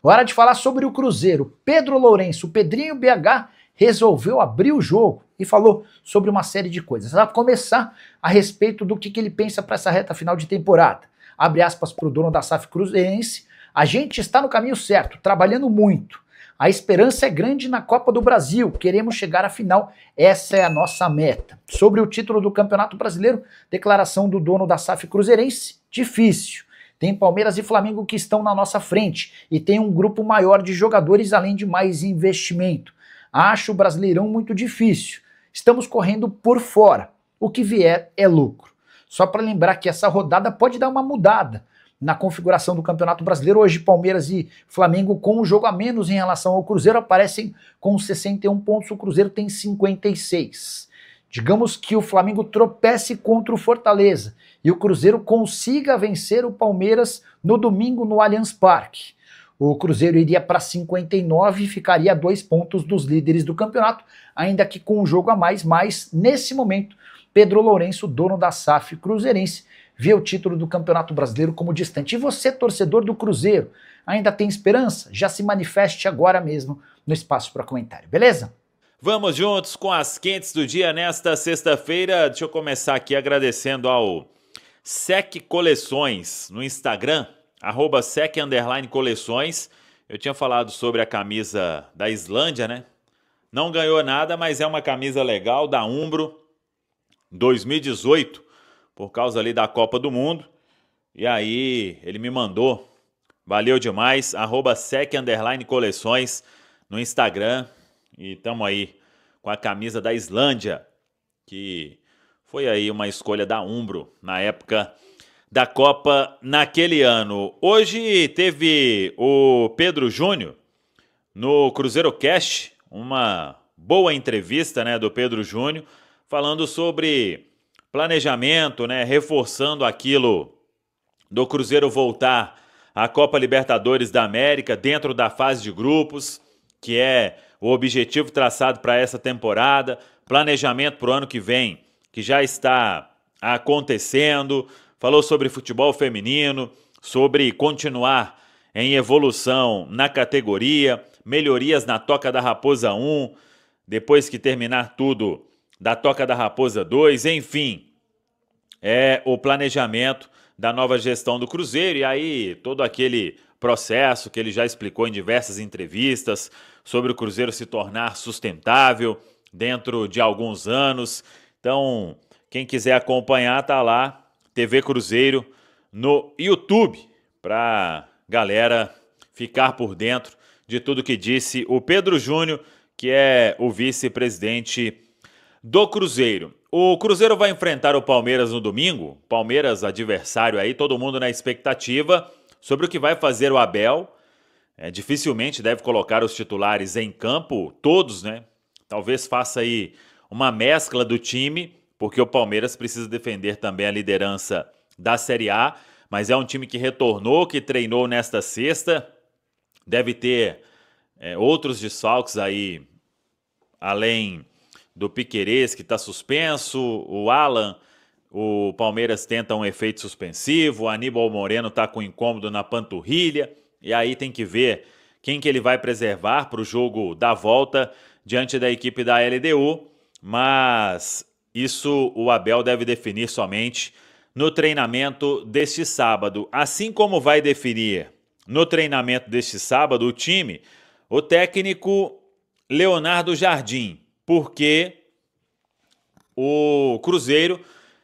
Hora de falar sobre o Cruzeiro. Pedro Lourenço, o Pedrinho BH, resolveu abrir o jogo e falou sobre uma série de coisas. Vai começar a respeito do que ele pensa para essa reta final de temporada. Abre aspas para o dono da SAF Cruzeirense. A gente está no caminho certo, trabalhando muito. A esperança é grande na Copa do Brasil, queremos chegar à final, essa é a nossa meta. Sobre o título do Campeonato Brasileiro, declaração do dono da SAF Cruzeirense, difícil. Tem Palmeiras e Flamengo que estão na nossa frente e tem um grupo maior de jogadores além de mais investimento. Acho o Brasileirão muito difícil. Estamos correndo por fora. O que vier é lucro. Só para lembrar que essa rodada pode dar uma mudada na configuração do Campeonato Brasileiro. Hoje Palmeiras e Flamengo com um jogo a menos em relação ao Cruzeiro aparecem com 61 pontos, o Cruzeiro tem 56. Digamos que o Flamengo tropece contra o Fortaleza e o Cruzeiro consiga vencer o Palmeiras no domingo no Allianz Parque. O Cruzeiro iria para 59 e ficaria a 2 pontos dos líderes do campeonato, ainda que com um jogo a mais, mas nesse momento Pedro Lourenço, dono da SAF Cruzeirense, vê o título do Campeonato Brasileiro como distante. E você, torcedor do Cruzeiro, ainda tem esperança? Já se manifeste agora mesmo no espaço para comentário, beleza? Vamos juntos com as quentes do dia nesta sexta-feira. Deixa eu começar aqui agradecendo ao Sec Coleções no Instagram, @sec_coleções. Eu tinha falado sobre a camisa da Islândia, né? Não ganhou nada, mas é uma camisa legal da Umbro 2018, por causa ali da Copa do Mundo. E aí ele me mandou, valeu demais, @sec_coleções no Instagram. E estamos aí com a camisa da Islândia, que foi aí uma escolha da Umbro na época da Copa naquele ano. Hoje teve o Pedro Júnior no Cruzeiro Cast, uma boa entrevista, né, do Pedro Júnior, falando sobre planejamento, né, reforçando aquilo do Cruzeiro voltar à Copa Libertadores da América dentro da fase de grupos, que é o objetivo traçado para essa temporada, planejamento para o ano que vem, que já está acontecendo. Falou sobre futebol feminino, sobre continuar em evolução na categoria, melhorias na Toca da Raposa 1, depois que terminar tudo da Toca da Raposa 2, enfim, é o planejamento da nova gestão do Cruzeiro. E aí todo aquele processo que ele já explicou em diversas entrevistas sobre o Cruzeiro se tornar sustentável dentro de alguns anos. Então, quem quiser acompanhar, tá lá, TV Cruzeiro no YouTube, para galera ficar por dentro de tudo que disse o Pedro Júnior, que é o vice-presidente do Cruzeiro. O Cruzeiro vai enfrentar o Palmeiras no domingo. Palmeiras adversário aí, todo mundo na expectativa sobre o que vai fazer o Abel. Dificilmente deve colocar os titulares em campo, todos, né? Talvez faça aí uma mescla do time, porque o Palmeiras precisa defender também a liderança da Série A, mas é um time que retornou, que treinou nesta sexta. Deve ter outros desfalques aí, além do Piquerez, que está suspenso, o Alan, o Palmeiras tenta um efeito suspensivo, o Aníbal Moreno está com incômodo na panturrilha, e aí tem que ver quem que ele vai preservar para o jogo da volta diante da equipe da LDU, mas isso o Abel deve definir somente no treinamento deste sábado. Assim como vai definir no treinamento deste sábado o time, o técnico Leonardo Jardim, porque o Cruzeiro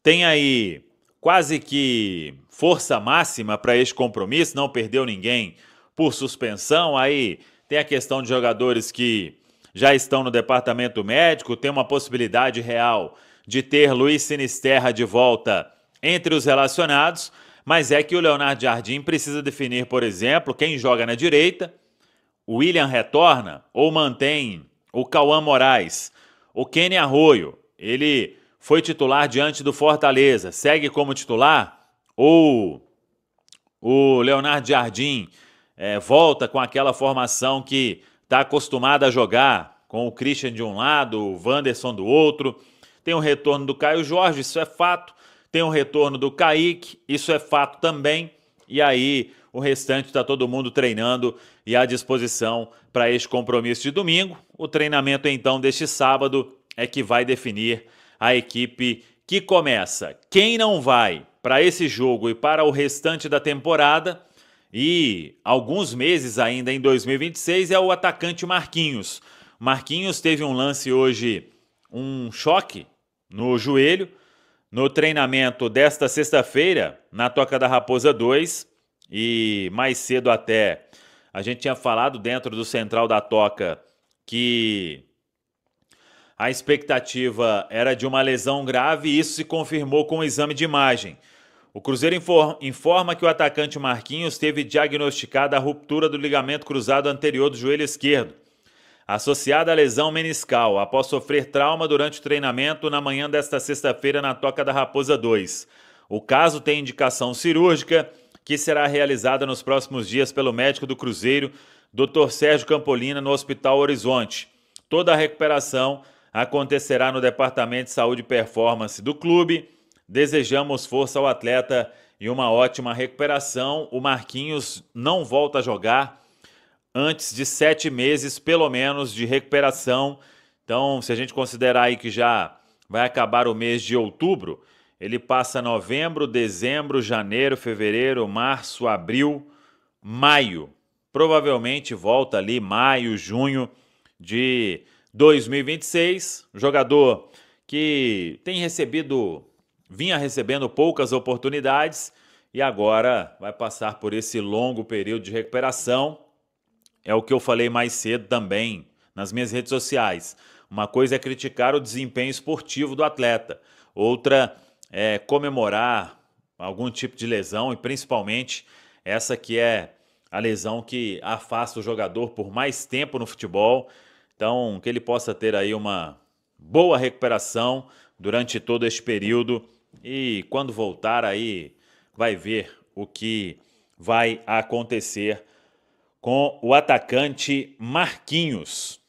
tem aí quase que força máxima para este compromisso, não perdeu ninguém por suspensão. Aí tem a questão de jogadores que já estão no departamento médico, tem uma possibilidade real de ter Luiz Sinisterra de volta entre os relacionados, mas é que o Leonardo Jardim precisa definir, por exemplo, quem joga na direita. O William retorna ou mantém o Cauã Moraes? O Kenny Arroio, ele foi titular diante do Fortaleza, segue como titular? Ou o Leonardo Jardim volta com aquela formação que está acostumado a jogar, com o Christian de um lado, o Wanderson do outro? Tem o retorno do Caio Jorge, isso é fato. Tem o retorno do Kaique, isso é fato também. E aí O restante está todo mundo treinando e à disposição para este compromisso de domingo. O treinamento, então, deste sábado é que vai definir a equipe que começa. Quem não vai para esse jogo e para o restante da temporada e alguns meses ainda em 2026 é o atacante Marquinhos. Marquinhos teve um lance hoje, um choque no joelho, no treinamento desta sexta-feira, na Toca da Raposa 2, e mais cedo até a gente tinha falado dentro do Central da Toca que a expectativa era de uma lesão grave e isso se confirmou com o exame de imagem. O Cruzeiro informa que o atacante Marquinhos teve diagnosticada a ruptura do ligamento cruzado anterior do joelho esquerdo, associada à lesão meniscal, após sofrer trauma durante o treinamento na manhã desta sexta-feira na Toca da Raposa 2. O caso tem indicação cirúrgica, que será realizada nos próximos dias pelo médico do Cruzeiro, Dr. Sérgio Campolina, no Hospital Horizonte. Toda a recuperação acontecerá no Departamento de Saúde e Performance do clube. Desejamos força ao atleta e uma ótima recuperação. O Marquinhos não volta a jogar antes de 7 meses, pelo menos, de recuperação. Então, se a gente considerar aí que já vai acabar o mês de outubro, ele passa novembro, dezembro, janeiro, fevereiro, março, abril, maio. Provavelmente volta ali maio, junho de 2026. Jogador que vinha recebendo poucas oportunidades e agora vai passar por esse longo período de recuperação. É o que eu falei mais cedo também nas minhas redes sociais. Uma coisa é criticar o desempenho esportivo do atleta, outra é comemorar algum tipo de lesão e principalmente essa que é a lesão que afasta o jogador por mais tempo no futebol. Então, que ele possa ter aí uma boa recuperação durante todo este período e quando voltar aí vai ver o que vai acontecer com o atacante Marquinhos.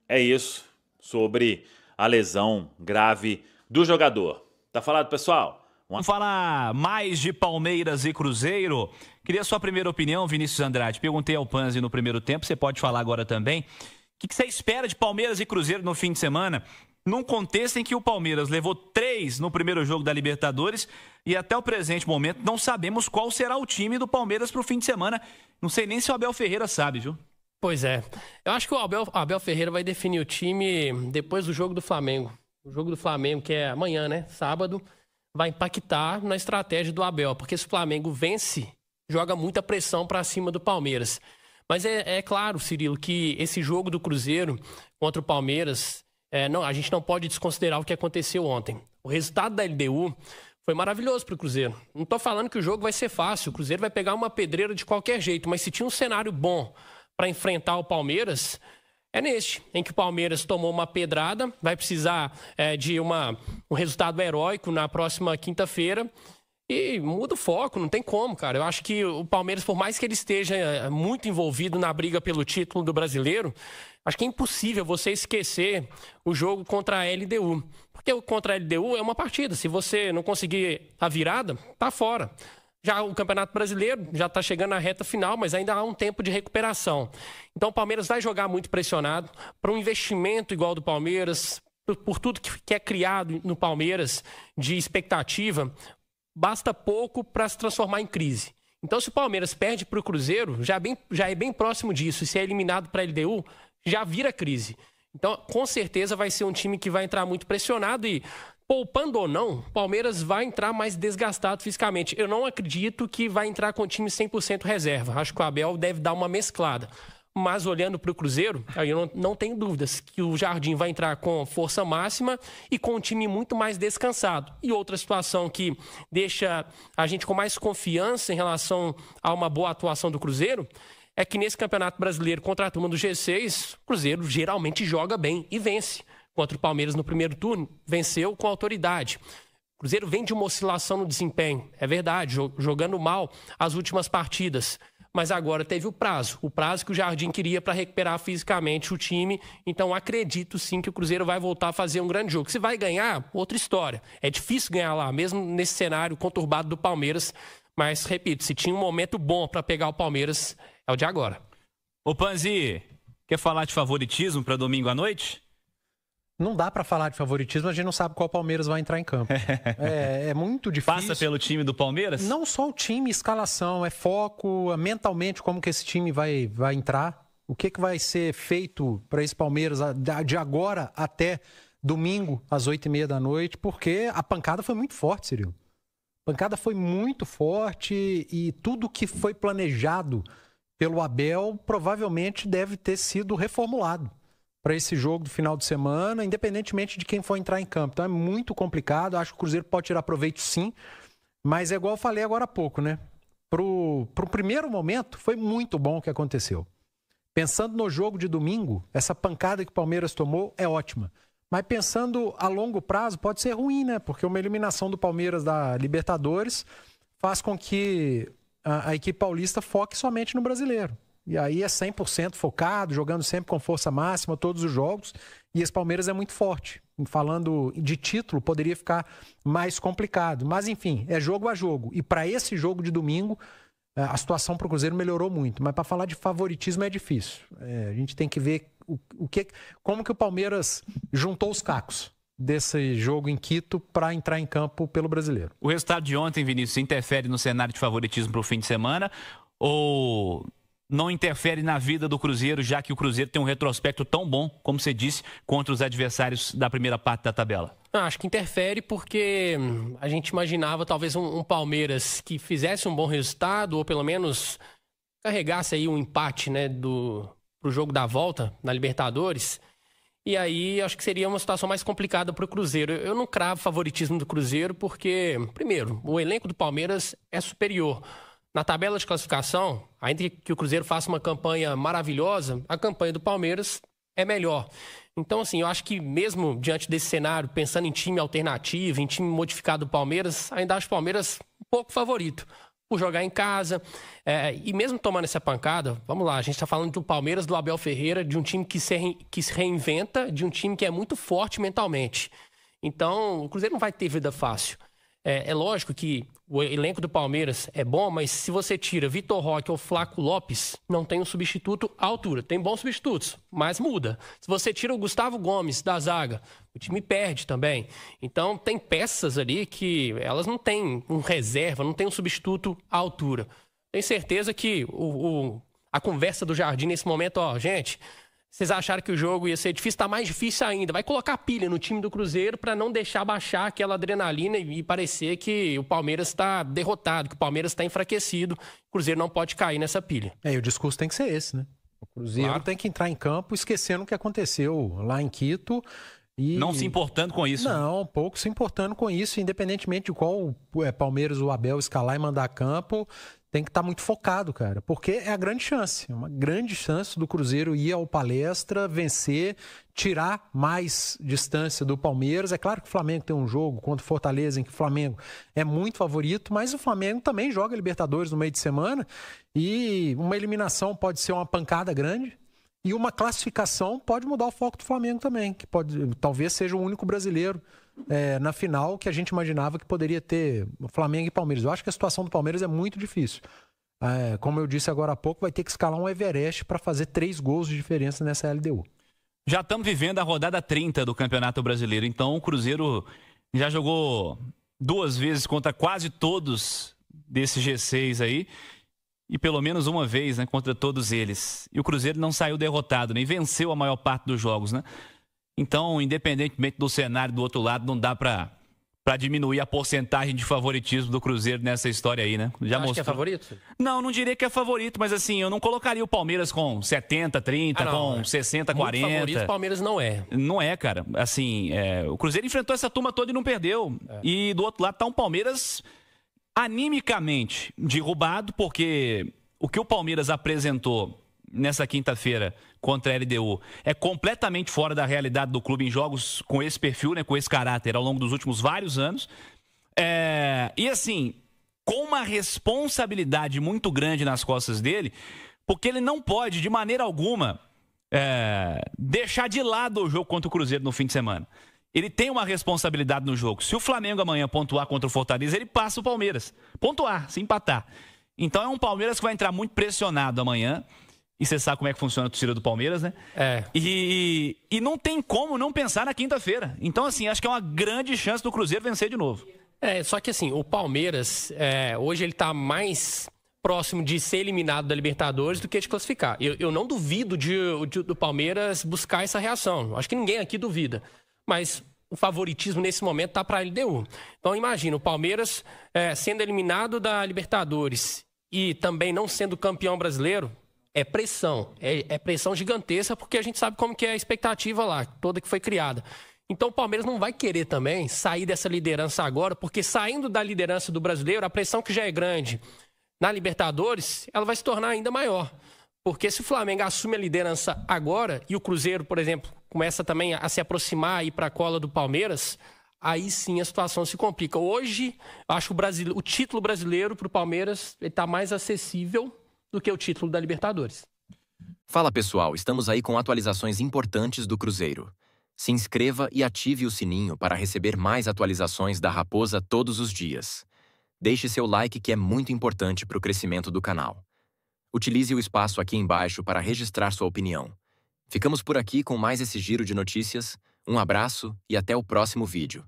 É isso sobre a lesão grave do jogador. Tá falado, pessoal? Vamos falar mais de Palmeiras e Cruzeiro. Queria sua primeira opinião, Vinícius Andrade. Perguntei ao Panzi no primeiro tempo, você pode falar agora também. O que você espera de Palmeiras e Cruzeiro no fim de semana? Num contexto em que o Palmeiras levou 3 no primeiro jogo da Libertadores e até o presente momento não sabemos qual será o time do Palmeiras para o fim de semana. Não sei nem se o Abel Ferreira sabe, viu? Pois é. Eu acho que o Abel Ferreira vai definir o time depois do jogo do Flamengo. O jogo do Flamengo, que é amanhã, né? Sábado, vai impactar na estratégia do Abel, porque se o Flamengo vence, joga muita pressão para cima do Palmeiras. Mas é claro, Cirilo, que esse jogo do Cruzeiro contra o Palmeiras, a gente não pode desconsiderar o que aconteceu ontem. O resultado da LDU foi maravilhoso para o Cruzeiro. Não estou falando que o jogo vai ser fácil, o Cruzeiro vai pegar uma pedreira de qualquer jeito, mas se tinha um cenário bom para enfrentar o Palmeiras, é neste, em que o Palmeiras tomou uma pedrada, vai precisar de um resultado heróico na próxima quinta-feira e muda o foco, não tem como, cara. Eu acho que o Palmeiras, por mais que ele esteja muito envolvido na briga pelo título do Brasileiro, acho que é impossível você esquecer o jogo contra a LDU. Porque o contra a LDU é uma partida, se você não conseguir a virada, tá fora. Já o Campeonato Brasileiro já está chegando na reta final, mas ainda há um tempo de recuperação. Então o Palmeiras vai jogar muito pressionado. Para um investimento igual do Palmeiras, por tudo que é criado no Palmeiras de expectativa, basta pouco para se transformar em crise. Então se o Palmeiras perde para o Cruzeiro, já é bem próximo disso. E se é eliminado para a LDU, já vira crise. Então com certeza vai ser um time que vai entrar muito pressionado e... Poupando ou não, o Palmeiras vai entrar mais desgastado fisicamente. Eu não acredito que vai entrar com o time 100% reserva. Acho que o Abel deve dar uma mesclada. Mas olhando para o Cruzeiro, aí eu não tenho dúvidas que o Jardim vai entrar com força máxima e com um time muito mais descansado. E outra situação que deixa a gente com mais confiança em relação a uma boa atuação do Cruzeiro é que nesse Campeonato Brasileiro contra a turma do G6, o Cruzeiro geralmente joga bem e vence. Contra o Palmeiras no primeiro turno, venceu com autoridade. O Cruzeiro vem de uma oscilação no desempenho, é verdade, jogando mal as últimas partidas. Mas agora teve o prazo que o Jardim queria para recuperar fisicamente o time. Então acredito sim que o Cruzeiro vai voltar a fazer um grande jogo. Se vai ganhar, outra história. É difícil ganhar lá, mesmo nesse cenário conturbado do Palmeiras. Mas, repito, se tinha um momento bom para pegar o Palmeiras, é o de agora. Ô Panzi, quer falar de favoritismo para domingo à noite? Não dá para falar de favoritismo, a gente não sabe qual Palmeiras vai entrar em campo. É muito difícil. Passa pelo time do Palmeiras? Não só o time, escalação, é foco, mentalmente como que esse time vai entrar. O que vai ser feito para esse Palmeiras de agora até domingo, às 8h30 da noite, porque a pancada foi muito forte, Cirilo. A pancada foi muito forte e tudo que foi planejado pelo Abel provavelmente deve ter sido reformulado para esse jogo do final de semana, independentemente de quem for entrar em campo. Então é muito complicado, acho que o Cruzeiro pode tirar proveito sim, mas é igual eu falei agora há pouco, né? Pro primeiro momento foi muito bom o que aconteceu. Pensando no jogo de domingo, essa pancada que o Palmeiras tomou é ótima. Mas pensando a longo prazo, pode ser ruim, né? Porque uma eliminação do Palmeiras da Libertadores faz com que a equipe paulista foque somente no brasileiro. E aí é 100% focado, jogando sempre com força máxima todos os jogos. E esse Palmeiras é muito forte. Falando de título, poderia ficar mais complicado. Mas, enfim, é jogo a jogo. E para esse jogo de domingo, a situação para o Cruzeiro melhorou muito. Mas para falar de favoritismo é difícil. A gente tem que ver como que o Palmeiras juntou os cacos desse jogo em Quito para entrar em campo pelo brasileiro. O resultado de ontem, Vinícius, interfere no cenário de favoritismo para o fim de semana ou não interfere na vida do Cruzeiro, já que o Cruzeiro tem um retrospecto tão bom, como você disse, contra os adversários da primeira parte da tabela? Acho que interfere porque a gente imaginava talvez um Palmeiras que fizesse um bom resultado ou pelo menos carregasse aí um empate, né, pro jogo da volta na Libertadores. E aí acho que seria uma situação mais complicada para o Cruzeiro. Eu não cravo favoritismo do Cruzeiro porque, primeiro, o elenco do Palmeiras é superior. Na tabela de classificação, ainda que o Cruzeiro faça uma campanha maravilhosa, a campanha do Palmeiras é melhor. Então, assim, eu acho que mesmo diante desse cenário, pensando em time alternativo, em time modificado do Palmeiras, ainda acho o Palmeiras um pouco favorito por jogar em casa. E mesmo tomando essa pancada, vamos lá, a gente está falando do Palmeiras, do Abel Ferreira, de um time que se reinventa, de um time que é muito forte mentalmente. Então, o Cruzeiro não vai ter vida fácil. É lógico que o elenco do Palmeiras é bom, mas se você tira Vitor Roque ou Flaco Lopes, não tem um substituto à altura. Tem bons substitutos, mas muda. Se você tira o Gustavo Gomes da zaga, o time perde também. Então tem peças ali que elas não têm um reserva, não tem um substituto à altura. Tenho certeza que a conversa do Jardim nesse momento, gente... Vocês acharam que o jogo ia ser difícil? Tá mais difícil ainda. Vai colocar pilha no time do Cruzeiro para não deixar baixar aquela adrenalina e parecer que o Palmeiras está derrotado, que o Palmeiras está enfraquecido. O Cruzeiro não pode cair nessa pilha. E o discurso tem que ser esse, né? O Cruzeiro tem que entrar em campo esquecendo o que aconteceu lá em Quito. E não se importando com isso. Não, pouco se importando com isso, independentemente de qual Palmeiras ou Abel escalar e mandar a campo. Tem que estar muito focado, cara, porque é a grande chance, uma grande chance do Cruzeiro ir ao Palestra, vencer, tirar mais distância do Palmeiras. É claro que o Flamengo tem um jogo contra o Fortaleza em que o Flamengo é muito favorito, mas o Flamengo também joga Libertadores no meio de semana e uma eliminação pode ser uma pancada grande e uma classificação pode mudar o foco do Flamengo também, que talvez seja o único brasileiro na final que a gente imaginava que poderia ter Flamengo e Palmeiras. Eu acho que a situação do Palmeiras é muito difícil. Como eu disse agora há pouco, vai ter que escalar um Everest para fazer 3 gols de diferença nessa LDU. Já estamos vivendo a rodada 30 do Campeonato Brasileiro, então o Cruzeiro já jogou 2 vezes contra quase todos desses G6 aí, e pelo menos uma vez, né, contra todos eles. E o Cruzeiro não saiu derrotado, nem venceu a maior parte dos jogos, né? Então, independentemente do cenário do outro lado, não dá pra diminuir a porcentagem de favoritismo do Cruzeiro nessa história aí, né? Já mostrou. Acha que é favorito? Não diria que é favorito, mas assim, eu não colocaria o Palmeiras com 70-30, com 60-40. Muito favorito o Palmeiras não é. Não é, cara. Assim, o Cruzeiro enfrentou essa turma toda e não perdeu. E do outro lado tá um Palmeiras animicamente derrubado, porque o que o Palmeiras apresentou nessa quinta-feira contra a LDU é completamente fora da realidade do clube em jogos com esse perfil, né, com esse caráter ao longo dos últimos vários anos. E assim, com uma responsabilidade muito grande nas costas dele, porque ele não pode, de maneira alguma, deixar de lado o jogo contra o Cruzeiro no fim de semana. ele tem uma responsabilidade no jogo. Se o Flamengo amanhã pontuar contra o Fortaleza, ele passa o Palmeiras. Pontuar, se empatar. Então é um Palmeiras que vai entrar muito pressionado amanhã. E você sabe como é que funciona a torcida do Palmeiras, né? E não tem como não pensar na quinta-feira. Então, assim, acho que é uma grande chance do Cruzeiro vencer de novo. Só que assim, o Palmeiras, hoje ele tá mais próximo de ser eliminado da Libertadores do que de classificar. Eu não duvido do Palmeiras buscar essa reação. Acho que ninguém aqui duvida. Mas o favoritismo nesse momento tá para a LDU. Então imagina, o Palmeiras sendo eliminado da Libertadores e também não sendo campeão brasileiro, é pressão. É pressão gigantesca, porque a gente sabe como que é a expectativa lá, toda que foi criada. Então o Palmeiras não vai querer também sair dessa liderança agora, porque saindo da liderança do brasileiro, a pressão que já é grande na Libertadores, ela vai se tornar ainda maior. Porque se o Flamengo assume a liderança agora e o Cruzeiro, por exemplo, começa também a se aproximar e ir para a cola do Palmeiras, aí sim a situação se complica. Hoje, acho que o título brasileiro para o Palmeiras está mais acessível do que o título da Libertadores. Fala pessoal, estamos aí com atualizações importantes do Cruzeiro. Se inscreva e ative o sininho para receber mais atualizações da Raposa todos os dias. Deixe seu like, que é muito importante para o crescimento do canal. Utilize o espaço aqui embaixo para registrar sua opinião. Ficamos por aqui com mais esse giro de notícias. Um abraço e até o próximo vídeo.